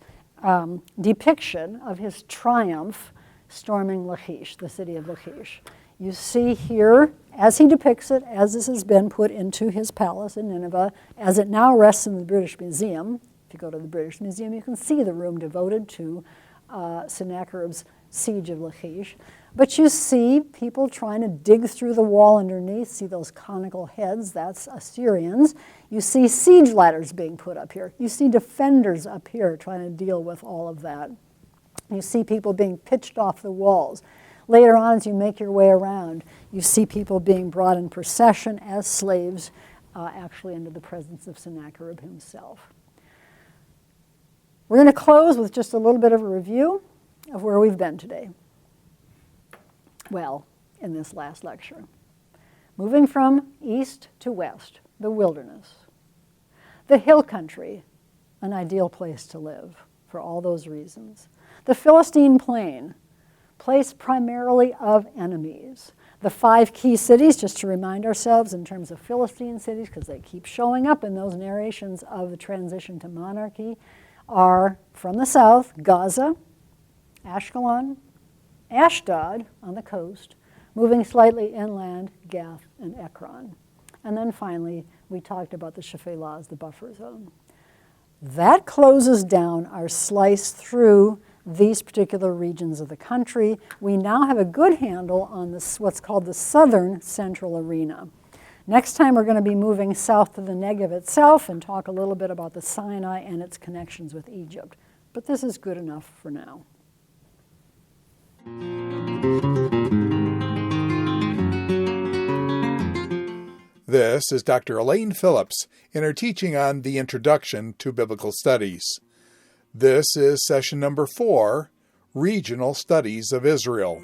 depiction of his triumph storming Lachish, the city of Lachish. You see here, as he depicts it, as this has been put into his palace in Nineveh, as it now rests in the British Museum. If you go to the British Museum, you can see the room devoted to Sennacherib's siege of Lachish. But you see people trying to dig through the wall underneath. See those conical heads? That's Assyrians. You see siege ladders being put up here. You see defenders up here trying to deal with all of that. You see people being pitched off the walls. Later on, as you make your way around, you see people being brought in procession as slaves actually into the presence of Sennacherib himself. We're going to close with just a little bit of a review of where we've been today. Well, in this last lecture. Moving from east to west, the wilderness. The hill country, an ideal place to live for all those reasons. The Philistine plain, place primarily of enemies. The 5 key cities, just to remind ourselves in terms of Philistine cities, because they keep showing up in those narrations of the transition to monarchy, are from the south, Gaza, Ashkelon, Ashdod on the coast, moving slightly inland, Gath and Ekron. And then finally, we talked about the Shephelahs, the buffer zone. That closes down our slice through these particular regions of the country. We now have a good handle on this, what's called the southern central arena. Next time we're going to be moving south to the Negev itself and talk a little bit about the Sinai and its connections with Egypt. But this is good enough for now. This is Dr. Elaine Phillips in her teaching on the Introduction to Biblical Studies. This is session number 4, Regional Studies of Israel.